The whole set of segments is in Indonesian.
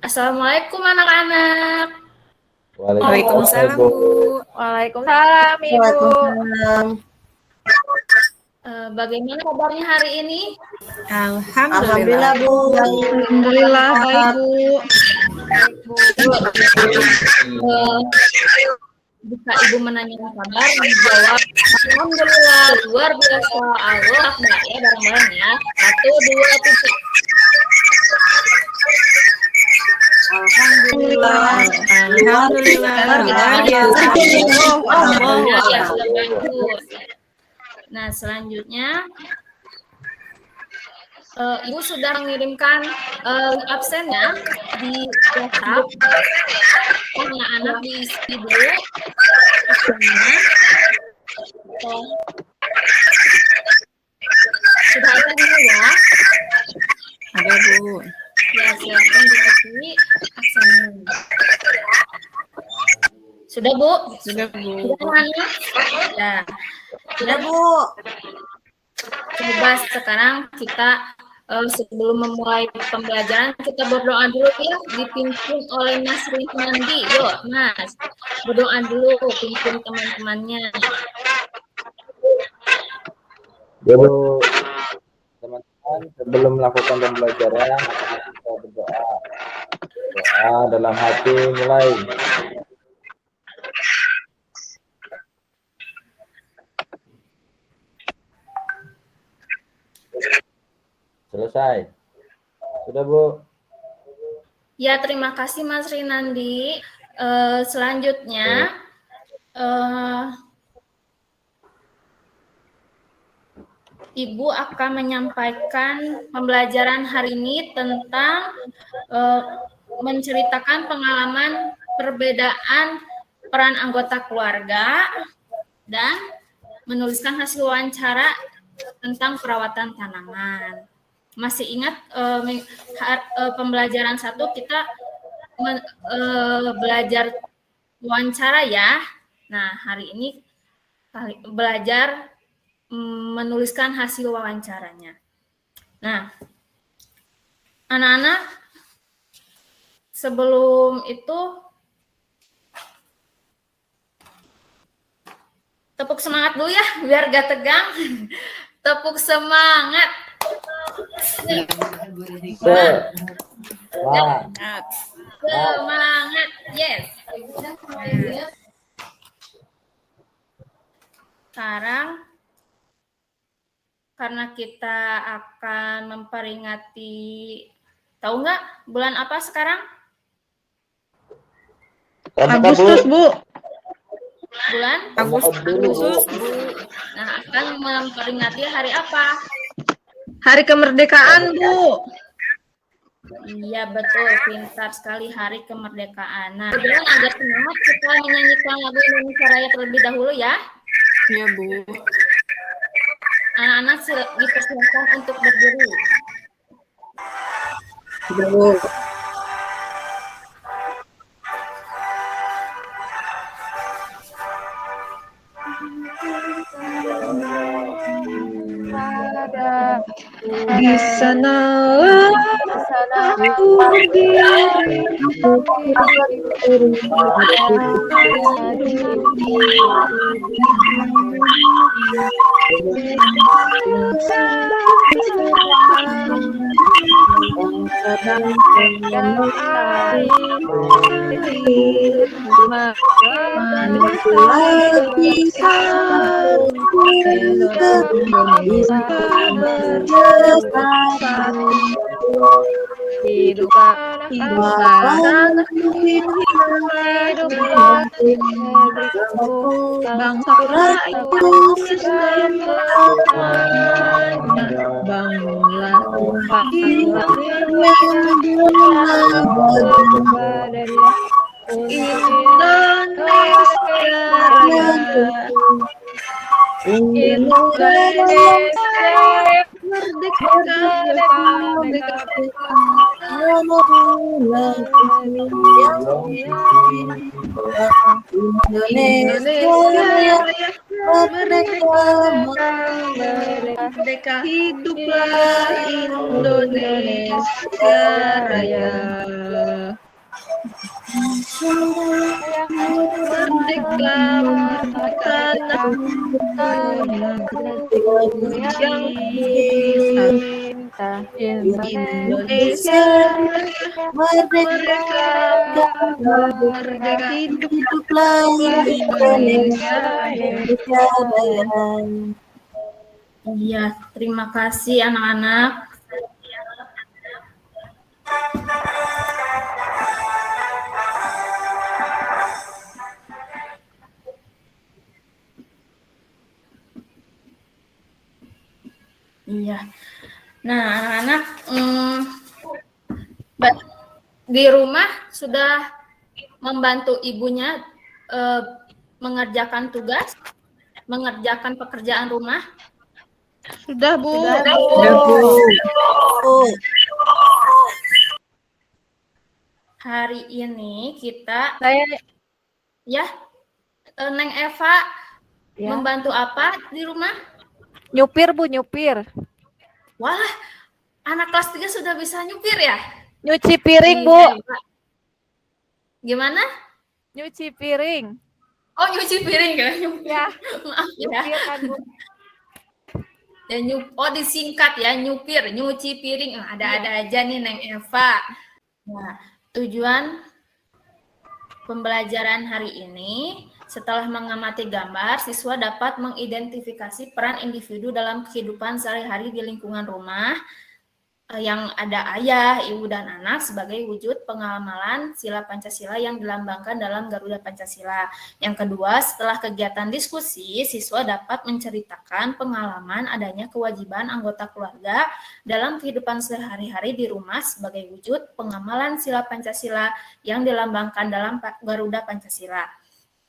Assalamualaikum anak-anak. Waalaikumsalam, Bu. Waalaikumsalam, Ibu. Waalaikumsalam. Bagaimana kabarnya hari ini? Alhamdulillah, Bu. Alhamdulillah, baik, Bu. Jika Ibu menanyakan kabar, dijawab Alhamdulillah, luar biasa, Allah Akbar ya, bareng-bareng ya. 1, 2, 3. Alhamdulillah. Alhamdulillah, luar biasa. Ya, sudah bagus. Nah, selanjutnya Ibu sudah mengirimkan absennya di WhatsApp. Anak-anak diisi dulu absennya. Sudah ada dulu ya? Ada, Bu. Ya, silakan diisi absennya. Sudah, Bu? Sudah, Bu. Sudah, anak? Ya. Sudah, Bu. Coba sekarang kita sebelum memulai pembelajaran kita berdoa dulu ya, dipimpin oleh Mas Rinandi. Yuk, Mas, berdoa dulu, pimpin teman-temannya. Ya, Bu. Teman-teman, sebelum melakukan pembelajaran, kita berdoa. Doa dalam hati mulai. Selesai. Sudah, Bu? Ya, terima kasih Mas Rinandi. Selanjutnya, Ibu akan menyampaikan pembelajaran hari ini tentang menceritakan pengalaman perbedaan peran anggota keluarga dan menuliskan hasil wawancara tentang perawatan tanaman. Masih ingat pembelajaran 1 kita belajar wawancara ya. Nah, hari ini belajar menuliskan hasil wawancaranya. Nah, anak-anak, sebelum itu tepuk semangat dulu ya, biar gak tegang. Tepuk semangat. Semangat. Yes. Sekarang karena kita akan memperingati, tahu nggak bulan apa sekarang? Agustus, Bu. Bulan Agustus, Bu. Nah, akan memperingati hari apa? Hari kemerdekaan, Bu. Iya, betul. Pintar sekali, hari kemerdekaan. Nah, kemudian agar semangat kita menyanyikan lagu Indonesia Raya terlebih dahulu ya. Iya, Bu. Anak-anak dipersilakan untuk berdiri. Sudah, Bu. Di sana aku bangunlah merdeka, hiduplah Indonesia Raya. Merdeka, tanah yang cinta Indonesia merdeka, merdeka hiduplah Indonesia Raya. Iya, terima kasih anak-anak. Iya. Nah, anak-anak di rumah sudah membantu ibunya mengerjakan tugas, mengerjakan pekerjaan rumah. Sudah, Bu. Hari ini kita Saya Neng Eva membantu apa di rumah? nyupir, Bu, nyupir. Wah, anak kelas 3 sudah bisa nyupir ya? Nyuci piring, Bu. Gimana? Nyuci piring. Oh, nyuci piring ya? Ya, Maaf ya. nyupir kan, Bu. Ya, disingkat ya, nyupir, nyuci piring. Ada-ada aja nih Neng Eva. Nah, tujuan pembelajaran hari ini, setelah mengamati gambar, siswa dapat mengidentifikasi peran individu dalam kehidupan sehari-hari di lingkungan rumah yang ada ayah, ibu, dan anak sebagai wujud pengamalan sila Pancasila yang dilambangkan dalam Garuda Pancasila. Yang kedua, setelah kegiatan diskusi, siswa dapat menceritakan pengalaman adanya kewajiban anggota keluarga dalam kehidupan sehari-hari di rumah sebagai wujud pengamalan sila Pancasila yang dilambangkan dalam Garuda Pancasila.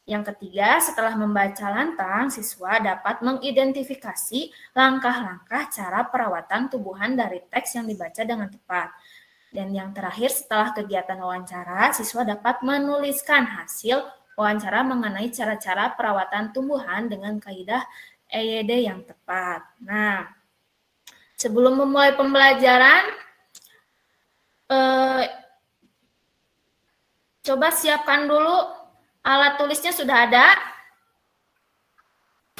Yang ketiga, setelah membaca lantang, siswa dapat mengidentifikasi langkah-langkah cara perawatan tubuhan dari teks yang dibaca dengan tepat. Dan yang terakhir, setelah kegiatan wawancara, siswa dapat menuliskan hasil wawancara mengenai cara-cara perawatan tumbuhan dengan kaidah EYD yang tepat. Nah, sebelum memulai pembelajaran, coba siapkan dulu alat tulisnya. Sudah ada?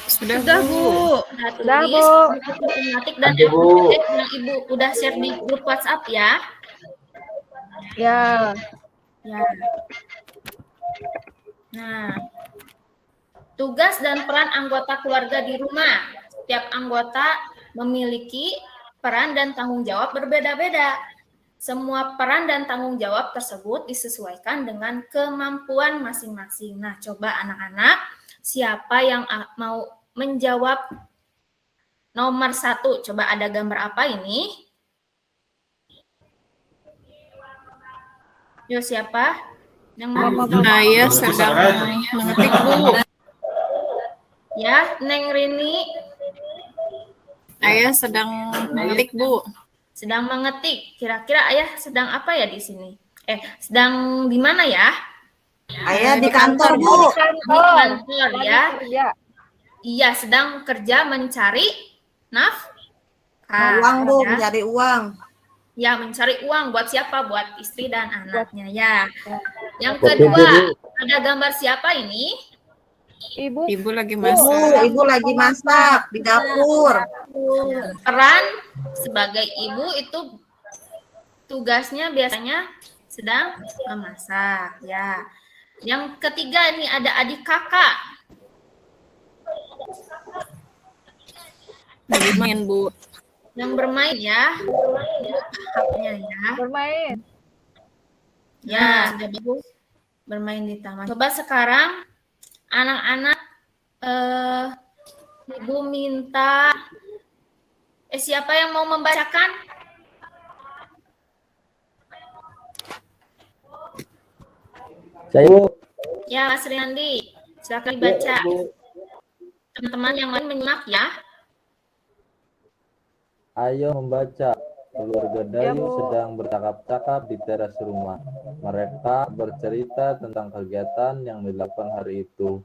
Sudah, Bu. Sudah, tulis, Bu. matematik dan Bu. yang Ibu udah share di grup WhatsApp ya. Ya. Ya. Nah, tugas dan peran anggota keluarga di rumah. Setiap anggota memiliki peran dan tanggung jawab berbeda-beda. Semua peran dan tanggung jawab tersebut disesuaikan dengan kemampuan masing-masing. Nah, coba anak-anak, siapa yang mau menjawab nomor 1? Coba ada gambar apa ini? Yo, siapa? Yang mau? Saya sedang mengetik, Bu. Ya, Neng Rini. Saya sedang mengetik, Bu. Sedang mengetik. Kira-kira ayah sedang apa ya di sini? Sedang di mana ya? Ayah di kantor, Bu. Di kantor ya. Kerja. Iya, sedang kerja mencari nafkah. Uang, Bu, ya. mencari uang. Ya, mencari uang buat siapa? Buat istri dan anaknya ya. Yang Buat kedua, ibu. ada gambar siapa ini? Ibu. Ibu lagi Bu, masak. Ibu lagi masak di dapur. Peran sebagai ibu itu tugasnya biasanya sedang memasak ya. Yang ketiga ini ada adik kakak. Lagi main, Bu. Yang bermain ya. HP-nya ya. Bermain. Ya, sudah bagus. Bermain di taman. Coba sekarang anak-anak Ibu minta siapa yang mau membacakan? Saya, Bu. Ya, Mas Riyandi. Silakan dibaca. Ya, Bu. Teman-teman yang lain menyimak ya. Ayo membaca. Keluarga Dayu Bu. sedang bercakap-cakap di teras rumah. Mereka bercerita tentang kegiatan yang dilakukan hari itu.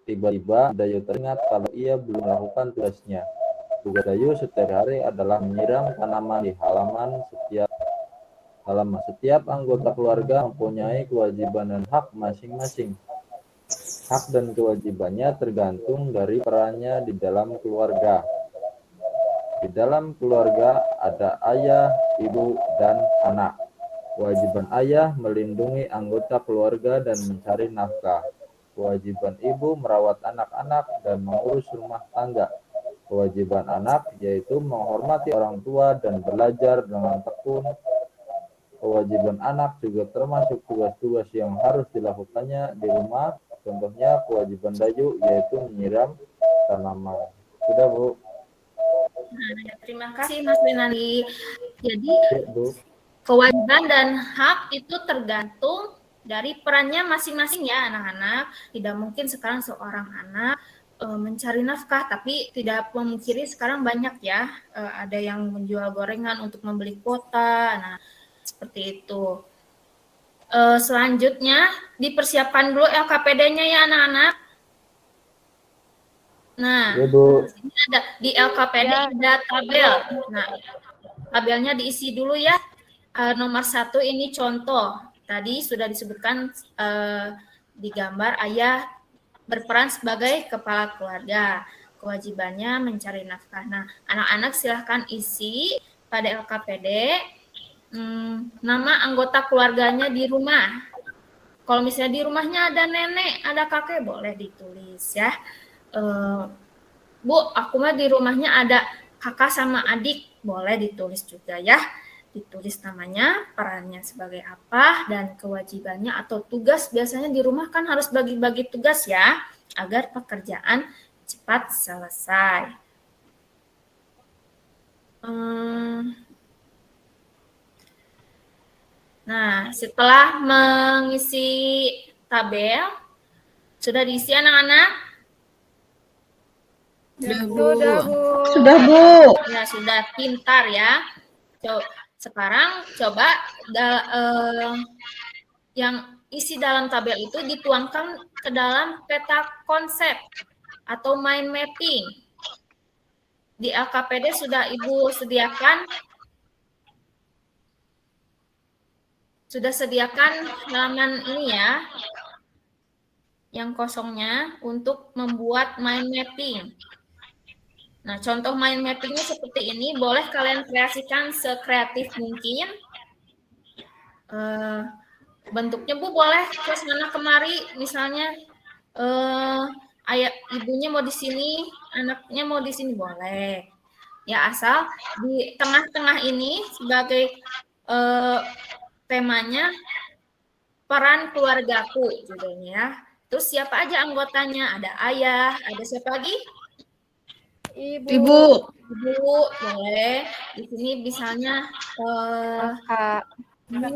Tiba-tiba Dayu teringat kalau ia belum melakukan tugasnya. Tugas Dayu setiap hari adalah menyiram tanaman di halaman setiap Dalam setiap anggota keluarga mempunyai kewajiban dan hak masing-masing. Hak dan kewajibannya tergantung dari perannya di dalam keluarga. Di dalam keluarga ada ayah, ibu, dan anak. Kewajiban ayah melindungi anggota keluarga dan mencari nafkah. Kewajiban ibu merawat anak-anak dan mengurus rumah tangga. Kewajiban anak yaitu menghormati orang tua dan belajar dengan tekun. Kewajiban anak juga termasuk tugas-tugas yang harus dilakukannya di rumah. Contohnya kewajiban Dayu yaitu menyiram tanaman. Sudah, Bu. Nah, terima kasih Mas Renali. Jadi Ya, Bu. kewajiban dan hak itu tergantung dari perannya masing-masing ya anak-anak. Tidak mungkin sekarang seorang anak mencari nafkah, tapi tidak memungkiri sekarang banyak ya. Ada yang menjual gorengan untuk membeli kuota. Nah, seperti itu. Selanjutnya dipersiapkan dulu LKPD-nya ya anak-anak. Nah, Ya, Bu. ini ada di LKPD ada tabel. Nah, tabelnya diisi dulu ya. Nomor 1 ini contoh. Tadi sudah disebutkan di gambar ayah berperan sebagai kepala keluarga. Kewajibannya mencari nafkah. Nah, anak-anak silahkan isi pada LKPD nama anggota keluarganya di rumah. Kalau misalnya di rumahnya ada nenek, ada kakek, boleh ditulis ya. Bu, aku mah di rumahnya ada kakak sama adik, boleh ditulis juga ya. Ditulis namanya, perannya sebagai apa, dan kewajibannya atau tugas. Biasanya di rumah kan harus bagi-bagi tugas ya, agar pekerjaan cepat selesai. Nah, setelah mengisi tabel, sudah diisi anak-anak? Sudah, Bu. Sudah, Bu. Sudah, Bu. Ya, sudah pintar ya. Sekarang coba yang isi dalam tabel itu dituangkan ke dalam peta konsep atau mind mapping. Di LKPD sudah Ibu sediakan? Sudah sediakan halaman ini ya, yang kosongnya untuk membuat mind mapping. Nah, contoh mind mappingnya seperti ini, boleh kalian kreasikan sekreatif mungkin. Bentuknya Bu boleh ke sana kemari, misalnya ayah ibunya mau di sini, anaknya mau di sini, boleh. Ya, asal di tengah-tengah ini sebagai temanya peran keluargaku judulnya ya. Terus siapa aja anggotanya? Ada ayah, ada siapa lagi? Ibu. Ibu, boleh. Di sini misalnya Kak.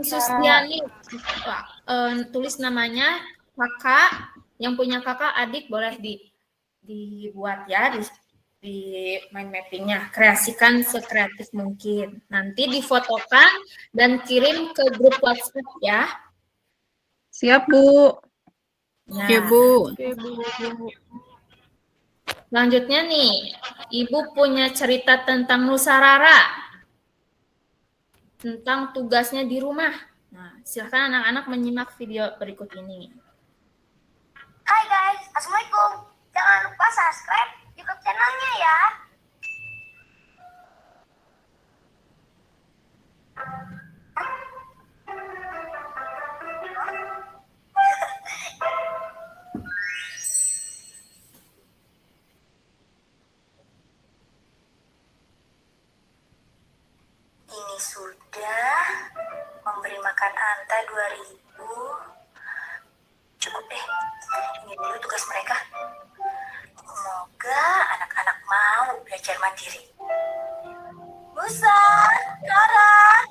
Sustiani, tulis namanya kakak, yang punya kakak adik boleh dibuat ya di mind mappingnya. Kreasikan sekreatif mungkin. Nanti difotokan dan kirim ke grup WhatsApp ya. Siap, Bu. Nah, Ya, Bu. Oke, Bu. selanjutnya nih, Ibu punya cerita tentang Nusa Rara, tentang tugasnya di rumah. Nah, silahkan anak-anak menyimak video berikut ini. Hai guys, Assalamualaikum. Jangan lupa subscribe YouTube channelnya ya. Ini sudah memberi makan Anta 2000. Cukup deh, ini dulu tugas mereka. Semoga anak-anak mau belajar mandiri. Musa, Clara,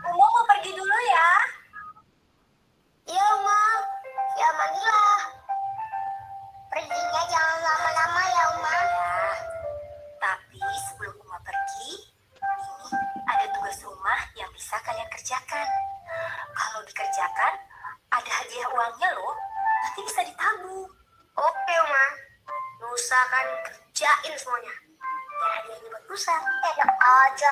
Uma mau pergi dulu ya. Iya, Uma. Ya, mandilah. Perginya jangan lama-lama ya, Uma. Ya. Tapi sebelum Uma pergi, ini ada tugas rumah yang bisa kalian kerjakan. Kalau dikerjakan, ada hadiah uangnya loh. Nanti bisa ditabung. Oke, Uma. Nusa kan kerjain semuanya. Dan hadiahnya buat Nusa. Enak aja.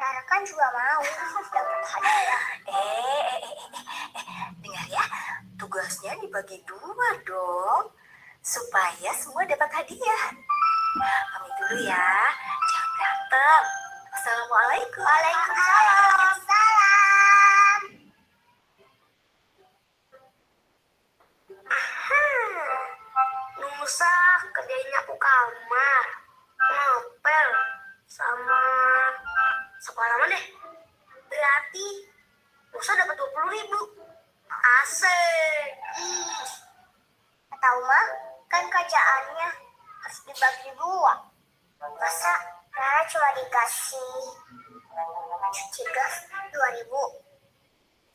Rara kan juga mau dapat hadiah. Dengar ya, tugasnya dibagi 2 dong, supaya semua dapat hadiah. Pamit dulu ya, jangan berantem. Assalamualaikum. Waalaikumsalam. Nusa kerjain nyapu kamar, ngepel, sama sekolah mana deh. Berarti Nusa dapat 20.000. Asik. Tahu mah, kan kerjaannya harus dibagi 2. Masa Rara cuma dikasih cuci gas 2.000,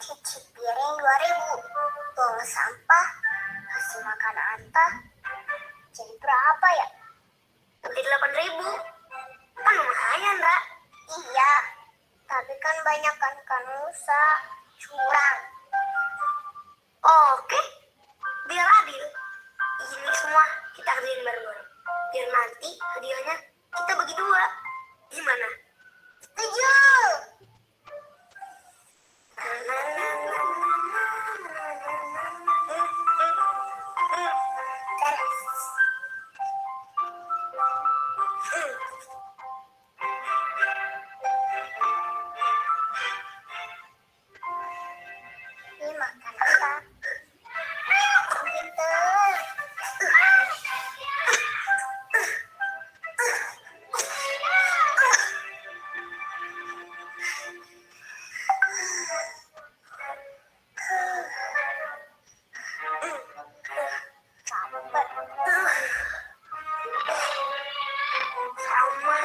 cuci piring 2.000, buang sampah, kasih makan Anta, jadi berapa ya? Lebih 8.000. Kan lumayan, Ra. Iya, tapi kan banyak kan Nusa curang. Oke, biar adil. Ini semua kita kerjain bareng-bareng. Biar nanti hadiahnya kita bagi 2. Gimana? Setuju. Ini makan apa? Pinter. Capek. Sama.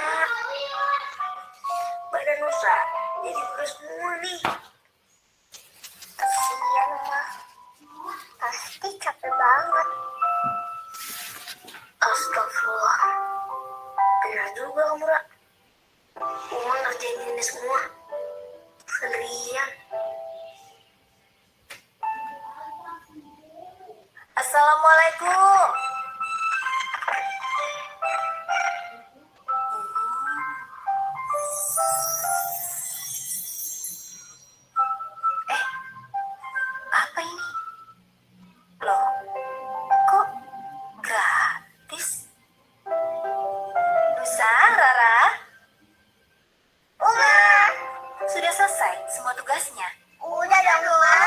Badan Nusa jadi kurus semua nih. Kasian mah. Pasti capek banget. Astagfirullah. Benar juga kamu, Ra. Uma ngerjain ini semua sendirian. Assalamualaikum. Apa ini? Loh, kok gratis? Nusa, Rara? Uma, sudah selesai semua tugasnya? Udah dong, Uma.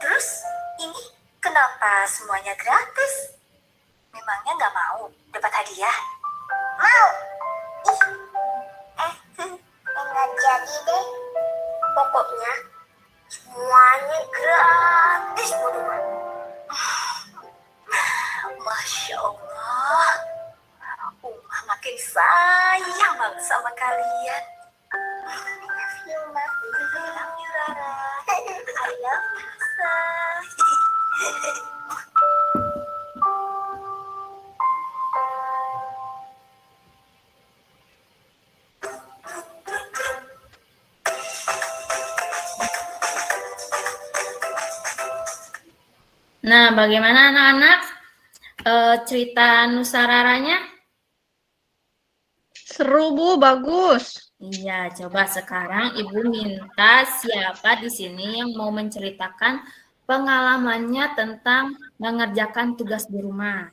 Terus, ini kenapa semuanya gratis? Memangnya nggak mau dapat hadiah? Mau. Enggak jadi deh. Pokoknya semuanya gratis buat Uma. Masya Allah. Uma makin sayang banget sama kalian. I love you, Ma. I love you, Rara. I love you, Nusa. Nah, bagaimana anak-anak cerita Nusa Raranya? Seru, Bu. Bagus. Iya, coba sekarang Ibu minta siapa di sini yang mau menceritakan pengalamannya tentang mengerjakan tugas di rumah.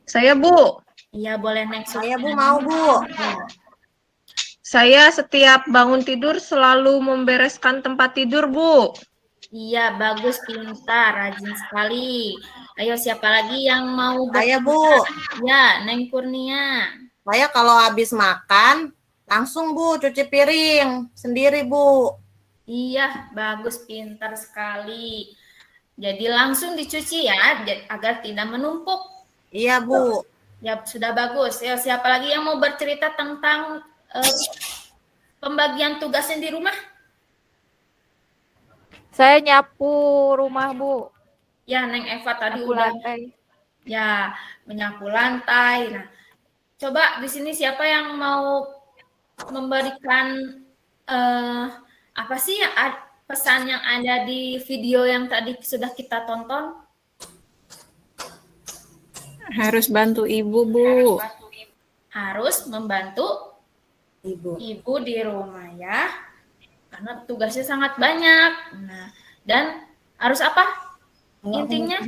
Saya, Bu. Iya, boleh next. Saya, Bu, mau, Bu. Saya setiap bangun tidur selalu membereskan tempat tidur, Bu. Iya, bagus, pintar, rajin sekali. Ayo, siapa lagi yang mau Saya, Bu. Ya, Neng Kurnia. Saya kalau habis makan, langsung, Bu, cuci piring. Sendiri, Bu. Iya, bagus, pintar sekali. Jadi langsung dicuci ya, agar tidak menumpuk. Iya, Bu. Ya, sudah bagus. Ya, siapa lagi yang mau bercerita tentang pembagian tugasnya di rumah? Saya nyapu rumah, Bu. Ya, Neng Eva tadi Nyapu udah lantai. ya menyapu lantai. Nah, coba di sini siapa yang mau memberikan apa sih pesan yang ada di video yang tadi sudah kita tonton? Harus bantu ibu, Bu. Harus membantu Ibu di rumah ya, karena tugasnya sangat banyak. Nah, dan harus apa? Intinya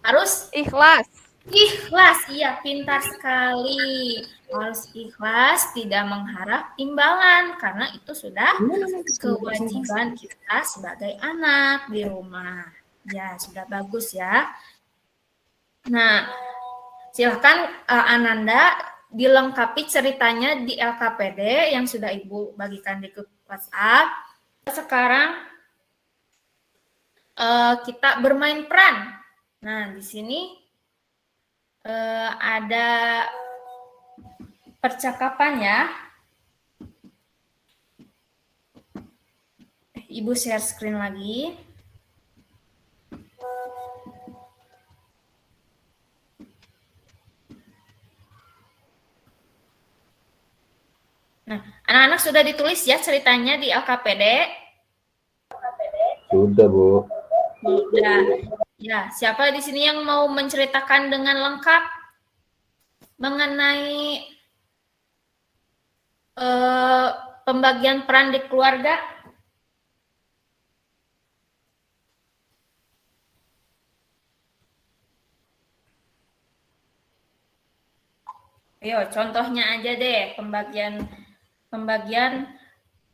harus Ikhlas. ikhlas. Iya, pintar sekali. Harus ikhlas, tidak mengharap imbalan, karena itu sudah kewajiban kita sebagai anak di rumah. Ya, sudah bagus ya. Nah, silahkan Ananda dilengkapi ceritanya di LKPD yang sudah Ibu bagikan di grup WhatsApp. Sekarang kita bermain peran. Nah, di sini ada percakapan ya. Ibu share screen lagi. Nah, anak-anak sudah ditulis ya ceritanya di LKPD? Sudah, Bu. Sudah. Ya, siapa di sini yang mau menceritakan dengan lengkap mengenai pembagian peran di keluarga? Ayo, contohnya aja deh pembagian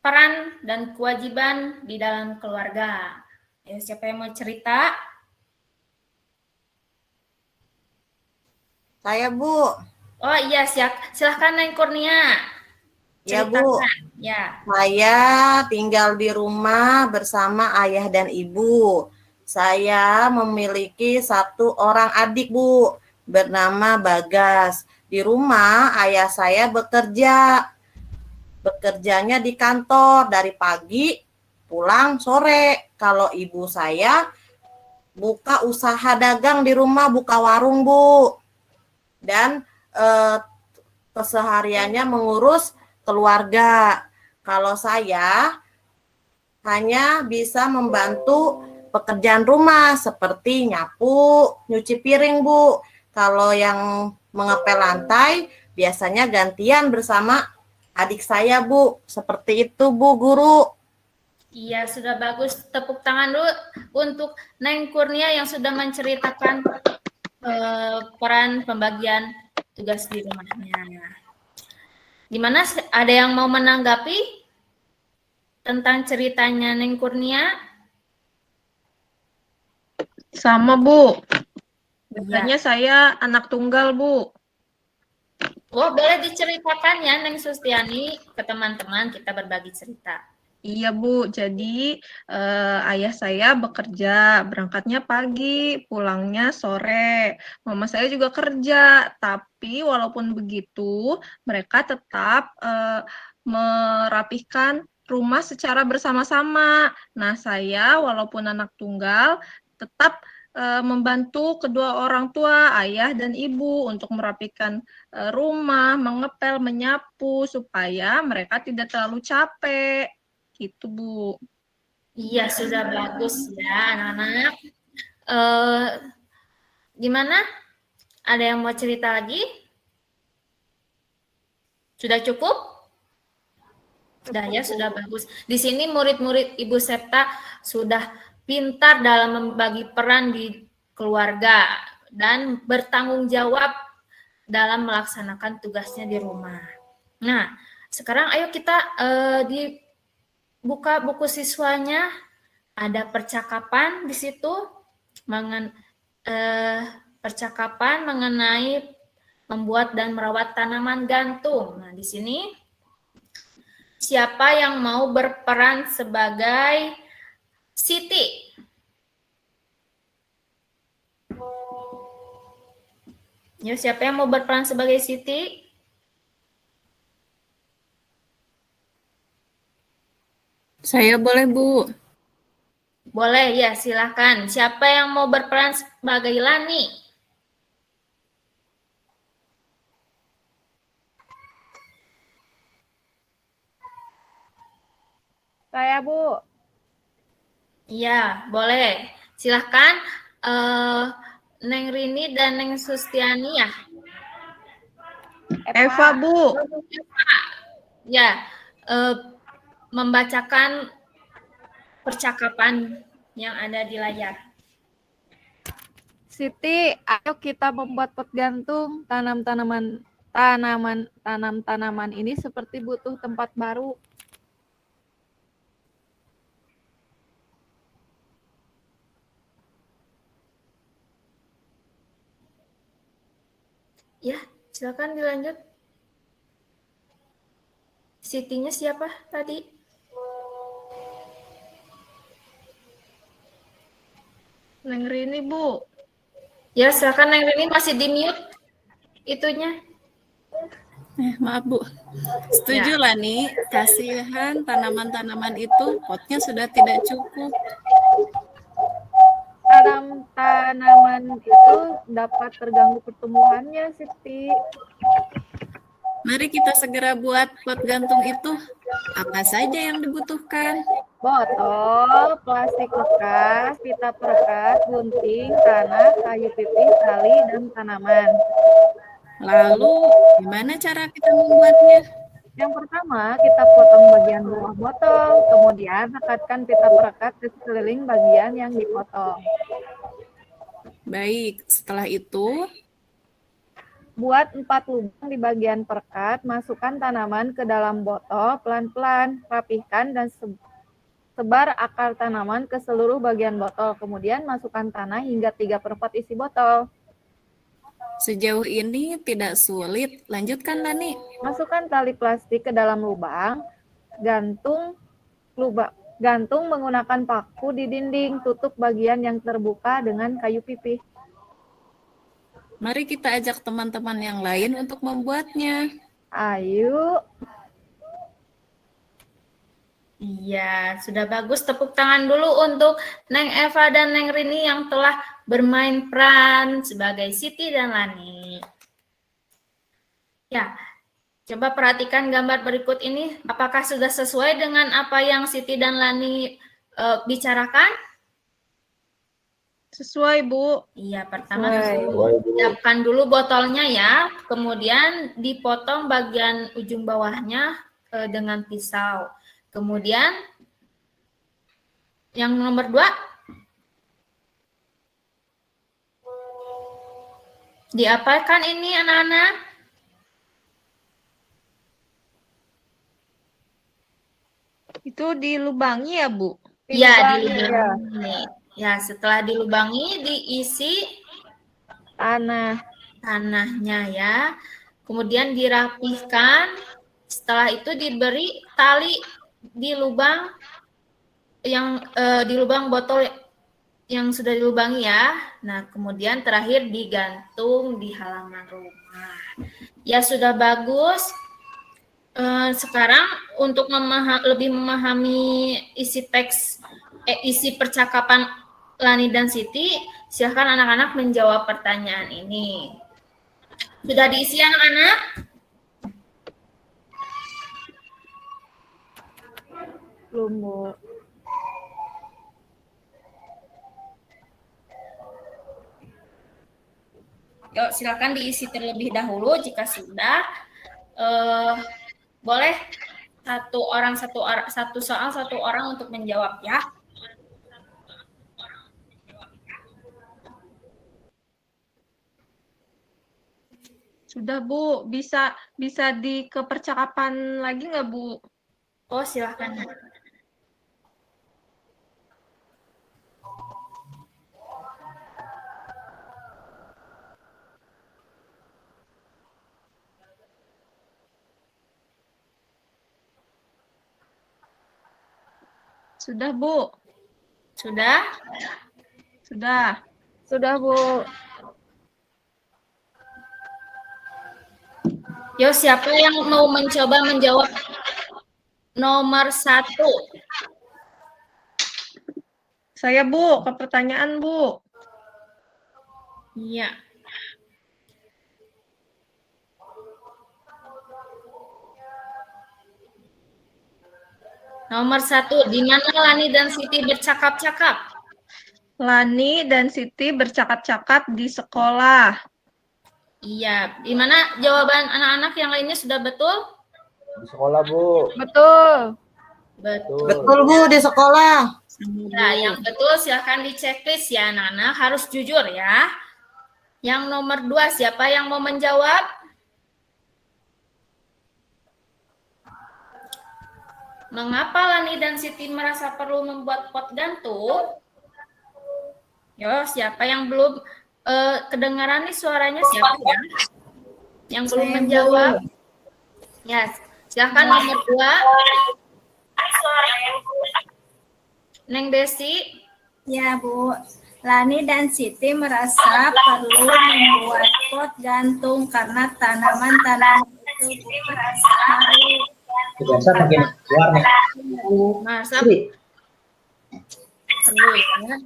peran dan kewajiban di dalam keluarga. Ayo, siapa yang mau cerita? Saya, Bu. Oh iya, silahkan Neng Kurnia. Ya, Bu. Ya. Saya tinggal di rumah bersama ayah dan ibu. Saya memiliki 1 orang adik, Bu, bernama Bagas. Di rumah ayah saya bekerja. Bekerjanya di kantor dari pagi pulang sore. Kalau ibu saya buka usaha dagang di rumah, buka warung, Bu. Dan kesehariannya mengurus keluarga. Kalau saya hanya bisa membantu pekerjaan rumah seperti nyapu, nyuci piring, Bu. Kalau yang mengepel lantai biasanya gantian bersama adik saya, Bu. Seperti itu, Bu Guru. Iya, sudah bagus. Tepuk tangan dulu untuk Neng Kurnia yang sudah menceritakan peran pembagian tugas di rumahnya. Gimana, ada yang mau menanggapi tentang ceritanya Neng Kurnia? Sama, Bu. Ya. Biasanya saya anak tunggal, Bu. Oh, boleh diceritakan ya Neng Sustiani ke teman-teman, kita berbagi cerita. Iya, Bu. Jadi ayah saya bekerja, berangkatnya pagi, pulangnya sore. Mama saya juga kerja, tapi walaupun begitu, mereka tetap merapihkan rumah secara bersama-sama. Nah, saya walaupun anak tunggal, tetap membantu kedua orang tua, ayah dan ibu, untuk merapikan rumah, mengepel, menyapu, supaya mereka tidak terlalu capek. Gitu, Bu. Iya, sudah bagus ya anak-anak. Gimana? Ada yang mau cerita lagi? Sudah cukup? Sudah ya, sudah bagus. Di sini murid-murid Ibu Septa sudah pintar dalam membagi peran di keluarga dan bertanggung jawab dalam melaksanakan tugasnya di rumah. Nah, sekarang ayo kita buka buku siswanya, ada percakapan di situ, percakapan mengenai membuat dan merawat tanaman gantung. Nah, di sini siapa yang mau berperan sebagai Siti? Ya, siapa yang mau berperan sebagai Siti? Saya boleh, Bu. Boleh, ya, silakan. Siapa yang mau berperan sebagai Lani? Saya, Bu. Iya, boleh. Silakan Neng Rini dan Neng Sustiani ya. Eva, Bu. Ya, membacakan percakapan yang ada di layar. Siti, ayo kita membuat pot gantung. Tanam tanaman ini seperti butuh tempat baru. Ya, silakan dilanjut. Sitinya siapa tadi? Neng Rini, Bu. Ya, silakan Neng Rini, masih di mute itunya. Maaf Bu, setuju lah nih, kasihan tanaman-tanaman itu, potnya sudah tidak cukup. Tanaman itu dapat terganggu pertumbuhannya, Siti. Mari kita segera buat pot gantung itu. Apa saja yang dibutuhkan? Botol, plastik bekas, pita perekat, gunting, tanah, kayu pipih, tali, dan tanaman. Lalu, gimana cara kita membuatnya? Yang pertama, kita potong bagian bawah botol, kemudian rekatkan pita perekat ke sekeliling bagian yang dipotong. Baik, setelah itu, Buat 4 lubang di bagian perekat, masukkan tanaman ke dalam botol pelan-pelan, rapihkan dan sebar akar tanaman ke seluruh bagian botol. Kemudian masukkan tanah hingga 3/4 isi botol. sejauh ini tidak sulit. Lanjutkan, Lani. Masukkan tali plastik ke dalam lubang, gantung menggunakan paku di dinding, tutup bagian yang terbuka dengan kayu pipih. Mari kita ajak teman-teman yang lain untuk membuatnya. Ayo. Iya, sudah bagus. Tepuk tangan dulu untuk Neng Eva dan Neng Rini yang telah bermain peran sebagai Siti dan Lani. Ya, coba perhatikan gambar berikut ini. Apakah sudah sesuai dengan apa yang Siti dan Lani bicarakan? Sesuai, Bu. Iya, pertama Sesuai, Bu. siapkan dulu botolnya ya, kemudian dipotong bagian ujung bawahnya dengan pisau. Kemudian yang nomor 2, diapakan ini anak-anak? Itu dilubangi ya, Bu? Iya, dilubangi. Ya, setelah dilubangi diisi tanahnya ya. Kemudian dirapihkan. Setelah itu diberi tali di lubang di lubang botol yang sudah dilubangi ya. Nah, kemudian terakhir digantung di halaman rumah. Ya, sudah bagus. Sekarang untuk lebih memahami isi teks isi percakapan Lani dan Siti, silakan anak-anak menjawab pertanyaan ini. Sudah diisi anak-anak? Belum, Bu. Yuk, silakan diisi terlebih dahulu jika sudah. Boleh satu soal satu orang untuk menjawab ya. Sudah, Bu. Bisa di ke percakapan lagi nggak, Bu? Oh, silakan. Sudah, Bu. Sudah? Sudah. Sudah, Bu. Yo, siapa yang mau mencoba menjawab nomor 1? Saya, Bu, ke pertanyaan, Bu. Iya. Nomor 1, di mana Lani dan Siti bercakap-cakap? Lani dan Siti bercakap-cakap di sekolah. Iya. Di mana jawaban anak-anak yang lainnya sudah betul? Di sekolah, Bu. Betul. Betul. Betul Bu, di sekolah. Ya, yang betul silahkan di checklist ya anak-anak, harus jujur ya. Yang nomor 2, siapa yang mau menjawab? Mengapa Lani dan Siti merasa perlu membuat pot gantung? Yo, siapa yang belum kedengaran nih suaranya, siapa ya? Yang belum menjawab? Ya, silahkan nomor 2. Neng Desi. Ya, Bu. Lani dan Siti merasa perlu membuat pot gantung karena tanaman-tanaman itu Biasa bagian luar nih. Merasa perlu ya.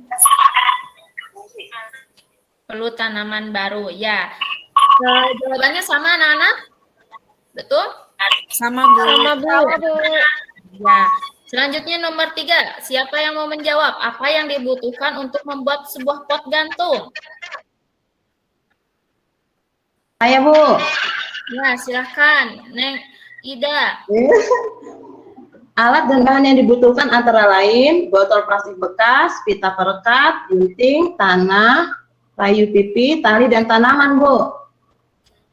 Perlu tanaman baru ya. Jawabannya sama anak-anak? Betul? Sama Bu. Sama Bu. Ya. Selanjutnya nomor 3. Siapa yang mau menjawab? Apa yang dibutuhkan untuk membuat sebuah pot gantung? Saya Bu. Ya, silahkan. Neng Ida. Alat dan bahan yang dibutuhkan antara lain botol plastik bekas, pita perekat, gunting, tanah, kayu pipi, tali, dan tanaman, Bu.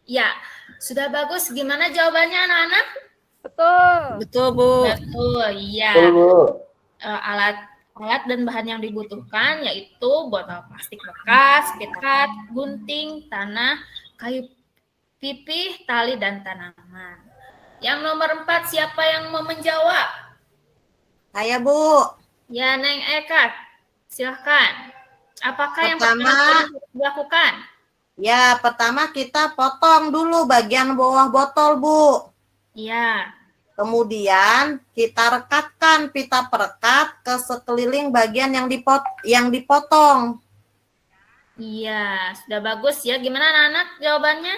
Ya, sudah bagus. Gimana jawabannya anak-anak? Betul. Betul, Bu. Betul, iya. Betul, Bu. Alat dan bahan yang dibutuhkan yaitu botol plastik bekas, pikat, gunting, tanah, kayu pipih, tali, dan tanaman. Yang nomor 4, siapa yang mau menjawab? Saya Bu. Ya, Neng Eka, silahkan. Apakah yang Pertama, pertama harus dilakukan? Ya, pertama kita potong dulu bagian bawah botol, Bu. Ya, Kemudian kita rekatkan pita perekat ke sekeliling bagian yang dipotong. iya, sudah bagus ya. Gimana anak-anak jawabannya?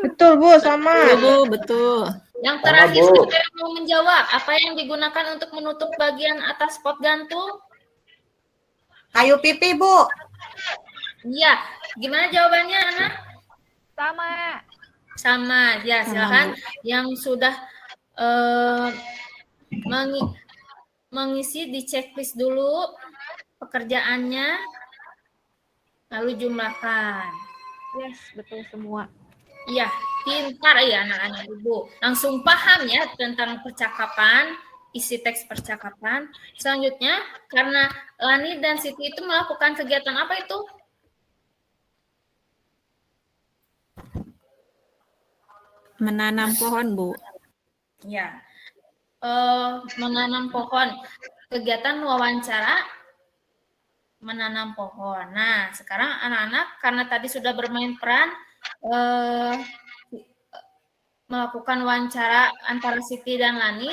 Betul, Bu, sama. Betul, Bu. Betul. Yang Sama, terakhir, Bu. siapa yang mau menjawab? Apa yang digunakan untuk menutup bagian atas pot gantung? Kayu pipi, Bu. Iya, gimana jawabannya anak? Sama. Sama, ya silakan. Yang sudah mengisi di checklist dulu pekerjaannya, lalu jumlahkan. Yes, betul semua. Iya, pintar ya anak-anak Ibu. Langsung paham ya tentang percakapan, isi teks percakapan. Selanjutnya, karena Lani dan Siti itu melakukan kegiatan apa itu? Menanam pohon, Bu. Ya, menanam pohon. Kegiatan wawancara menanam pohon. Nah, sekarang anak-anak karena tadi sudah bermain peran melakukan wawancara antara Siti dan Lani,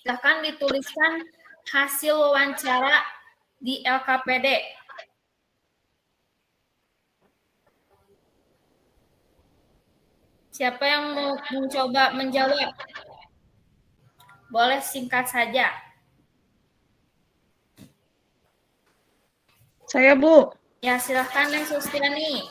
silahkan dituliskan hasil wawancara di LKPD. Siapa yang mau mencoba menjawab? Boleh singkat saja. Saya, Bu. Ya, silahkan Neng Sustiani.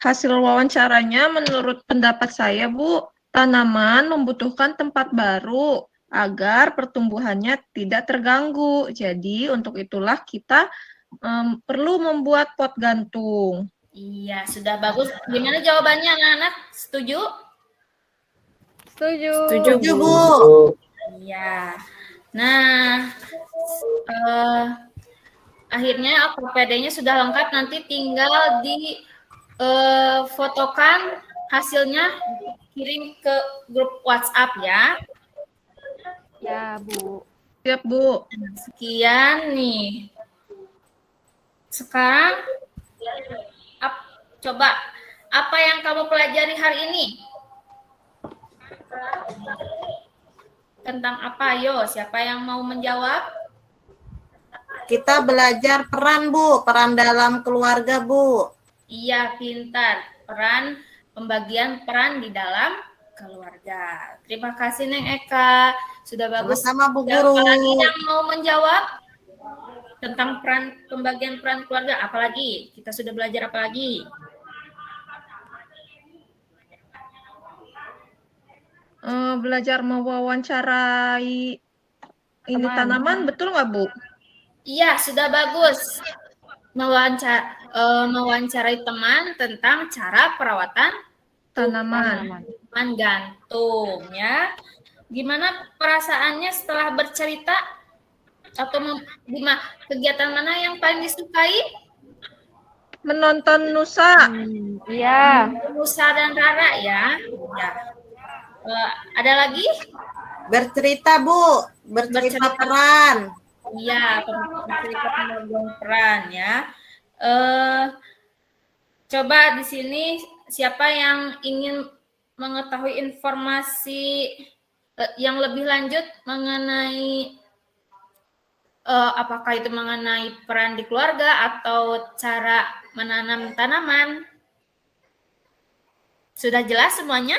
Hasil wawancaranya menurut pendapat saya, Bu, tanaman membutuhkan tempat baru agar pertumbuhannya tidak terganggu. Jadi untuk itulah kita perlu membuat pot gantung. Iya, sudah bagus. Gimana jawabannya anak-anak? Setuju? Setuju. Setuju, Setuju, Bu. Bu. Iya. Nah, akhirnya LKPD-nya sudah lengkap. Nanti tinggal di fotokan hasilnya, kirim ke grup WhatsApp ya. Ya, Bu. Siap, Bu. Sekian nih. Sekarang coba apa yang kamu pelajari hari ini? Tentang apa? Yo, siapa yang mau menjawab? Kita belajar peran, Bu. Peran dalam keluarga, Bu. Iya, pintar. Pembagian peran di dalam keluarga. Terima kasih Neng Eka. Sudah bagus. Sama-sama, Bu Siapa Guru. lagi yang mau menjawab tentang pembagian peran keluarga? Apalagi? Kita sudah belajar apa lagi? belajar mewawancarai ini Teman. tanaman, betul nggak Bu? Iya, sudah bagus. Mewawancarai teman tentang cara perawatan Tanaman. tanaman gantung ya. Gimana perasaannya setelah bercerita atau kegiatan mana yang paling disukai? Menonton Nusa. Iya. Nusa dan Rara ya. Ya. Ada lagi? Bercerita, Bu. Bercerita peran. Iya, bercerita pembagian peran ya. Coba di sini siapa yang ingin mengetahui informasi yang lebih lanjut mengenai apakah itu mengenai peran di keluarga atau cara menanam tanaman? Sudah jelas semuanya?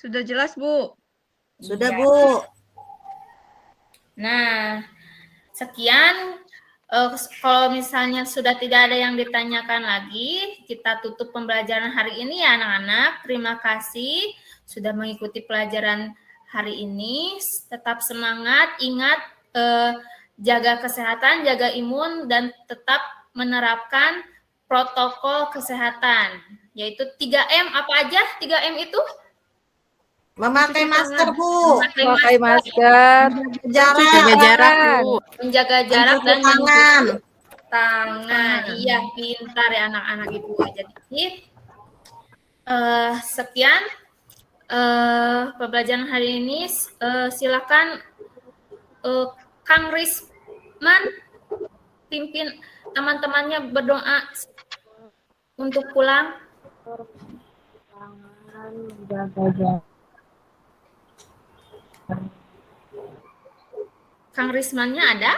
Sudah jelas, Bu. Sudah, Iya. Bu. Nah, sekian. Kalau misalnya sudah tidak ada yang ditanyakan lagi, kita tutup pembelajaran hari ini ya anak-anak. Terima kasih sudah mengikuti pelajaran hari ini. Tetap semangat, ingat jaga kesehatan, jaga imun, dan tetap menerapkan protokol kesehatan. Yaitu 3M, apa aja 3M itu? Memakai masker, Bu. Pakai masker. Jarak. Jaga jarak, Bu. Menjaga jarak Mencuci dan tangan. mencuci tangan. Iya, pintar ya anak-anak itu. Jadi sekian pembelajaran hari ini. Silakan Kang Risman pimpin teman-temannya berdoa untuk pulang. Kang Rismannya ada?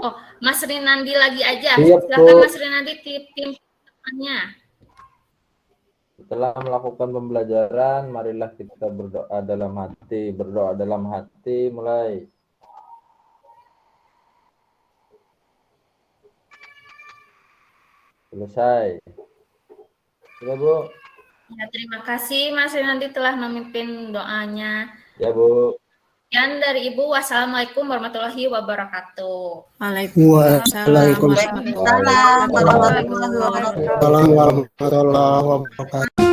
Oh, Mas Rinandi lagi aja. Siap, Silakan Bu. Mas Rinandi pimpin temannya. Setelah melakukan pembelajaran, marilah kita berdoa dalam hati. Berdoa dalam hati mulai. Selesai. Sudah, Bu? Ya, terima kasih Mas Rinandi telah memimpin doanya. Ya, Bu. Sekian dari Ibu. Wassalamualaikum warahmatullahi wabarakatuh. Waalaikumsalam warahmatullahi Waalaikumsalam warahmatullahi wabarakatuh. Assalamualaikum warahmatullahi wabarakatuh.